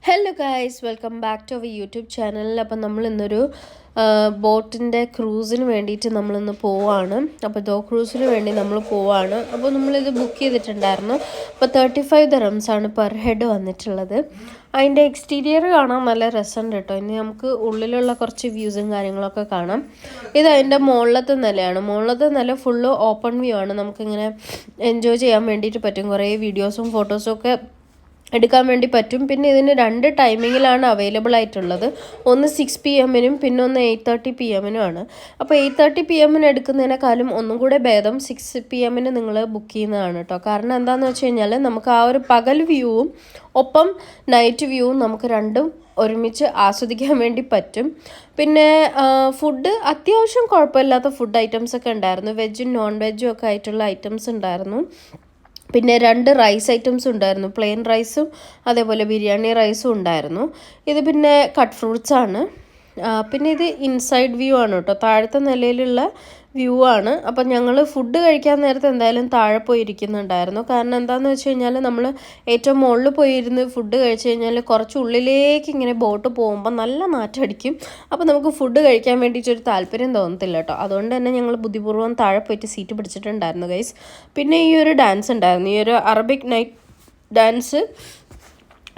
Hello guys, welcome back to our YouTube channel. അപ്പം നമ്മൾ ഇന്നൊരു ബോട്ടിൻ്റെ ക്രൂസിന് വേണ്ടിയിട്ട് നമ്മളിന്ന് പോവാണ്. അപ്പോൾ ക്രൂസിന് വേണ്ടി നമ്മൾ പോവാണ്. അപ്പോൾ നമ്മളിത് ബുക്ക് ചെയ്തിട്ടുണ്ടായിരുന്നു. അപ്പോൾ 35 ദിറംസാണ് പെർ ഹെഡ് വന്നിട്ടുള്ളത്. അതിൻ്റെ എക്സ്റ്റീരിയർ കാണാൻ നല്ല രസമുണ്ട് കേട്ടോ. ഇനി നമുക്ക് ഉള്ളിലുള്ള കുറച്ച് വ്യൂസും കാര്യങ്ങളൊക്കെ കാണാം. ഇത് അതിൻ്റെ മുകളിലത്തെ നിലയാണ്. മുകളിലത്തെ നില ഫുള്ള് ഓപ്പൺ വ്യൂ ആണ്. നമുക്കിങ്ങനെ എൻജോയ് ചെയ്യാൻ വേണ്ടിയിട്ട് പറ്റും. കുറേ വീഡിയോസും ഫോട്ടോസും ഒക്കെ എടുക്കാൻ വേണ്ടി പറ്റും. പിന്നെ ഇതിന് 2 ടൈമിങ്ങിലാണ് അവൈലബിൾ ആയിട്ടുള്ളത്. ഒന്ന് 6 PM പിന്നെ ഒന്ന് 8:30 PM ആണ്. അപ്പോൾ 8:30 PM എടുക്കുന്നതിനേക്കാളും ഒന്നും കൂടെ ഭേദം 6 PM നിങ്ങൾ ബുക്ക് ചെയ്യുന്നതാണ് കേട്ടോ. കാരണം എന്താണെന്ന് വെച്ച് കഴിഞ്ഞാൽ നമുക്ക് ആ ഒരു പകൽ വ്യൂവും ഒപ്പം നൈറ്റ് വ്യൂവും നമുക്ക് രണ്ടും ഒരുമിച്ച് ആസ്വദിക്കാൻ വേണ്ടി പറ്റും. പിന്നെ ഫുഡ് അത്യാവശ്യം കുഴപ്പമില്ലാത്ത ഫുഡ് ഐറ്റംസ് ഒക്കെ ഉണ്ടായിരുന്നു. വെജും നോൺ വെജും ഒക്കെ ആയിട്ടുള്ള ഐറ്റംസ് ഉണ്ടായിരുന്നു. പിന്നെ 2 റൈസ് ഐറ്റംസ് ഉണ്ടായിരുന്നു. പ്ലെയിൻ റൈസും അതേപോലെ ബിരിയാണി റൈസും ഉണ്ടായിരുന്നു. ഇത് പിന്നെ കട്ട് ഫ്രൂട്ട്സ് ആണ്. പിന്നെ ഇത് ഇൻസൈഡ് വ്യൂ ആണ് കേട്ടോ. താഴത്തെ നിലയിലുള്ള വ്യൂ ആണ്. അപ്പം ഞങ്ങൾ ഫുഡ് കഴിക്കാൻ നേരത്തെ എന്തായാലും താഴെ പോയി ഇരിക്കുന്നുണ്ടായിരുന്നു. കാരണം എന്താണെന്ന് വെച്ച് കഴിഞ്ഞാൽ നമ്മൾ ഏറ്റവും മുകളിൽ പോയിരുന്ന് ഫുഡ് കഴിച്ച് കഴിഞ്ഞാൽ കുറച്ച് ഉള്ളിലേക്ക് ഇങ്ങനെ ബോട്ട് പോകുമ്പോൾ നല്ല നാറ്റടിക്കും. അപ്പോൾ നമുക്ക് ഫുഡ് കഴിക്കാൻ വേണ്ടിയിട്ടൊരു താല്പര്യം തോന്നത്തില്ല കേട്ടോ. അതുകൊണ്ട് തന്നെ ഞങ്ങൾ ബുദ്ധിപൂർവ്വം താഴെ പോയിട്ട് സീറ്റ് പിടിച്ചിട്ടുണ്ടായിരുന്നു ഗൈസ്. പിന്നെ ഈ ഒരു ഡാൻസ് ഉണ്ടായിരുന്നു. ഈ ഒരു അറബിക് നൈറ്റ് ഡാൻസ്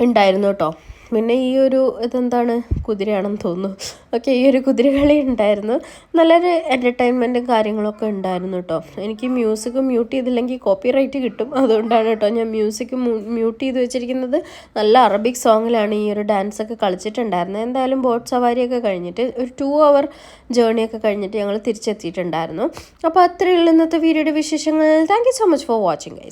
ഉണ്ടായിരുന്നു കേട്ടോ. പിന്നെ ഈ ഒരു ഇതെന്താണ്, കുതിരയാണെന്ന് തോന്നുന്നു. ഓക്കെ, ഈ ഒരു കുതിരകളി ഉണ്ടായിരുന്നു. നല്ലൊരു എൻ്റർടൈൻമെൻറ്റും കാര്യങ്ങളൊക്കെ ഉണ്ടായിരുന്നു കേട്ടോ. എനിക്ക് മ്യൂസിക് മ്യൂട്ട് ചെയ്തില്ലെങ്കിൽ കോപ്പി റൈറ്റ് കിട്ടും. അതുകൊണ്ടാണ് കേട്ടോ ഞാൻ മ്യൂസിക് മ്യൂട്ട് ചെയ്ത് വെച്ചിരിക്കുന്നത്. നല്ല അറബിക് സോങ്ങിലാണ് ഈ ഒരു ഡാൻസൊക്കെ കളിച്ചിട്ടുണ്ടായിരുന്നത്. എന്തായാലും ബോട്ട് സവാരിയൊക്കെ കഴിഞ്ഞിട്ട് ഒരു 2 hour ജേണിയൊക്കെ കഴിഞ്ഞിട്ട് ഞങ്ങൾ തിരിച്ചെത്തിയിട്ടുണ്ടായിരുന്നു. അപ്പോൾ അത്രയുള്ള ഇന്നത്തെ വീഡിയോയുടെ വിശേഷങ്ങൾ. Thank you so much for watching guys.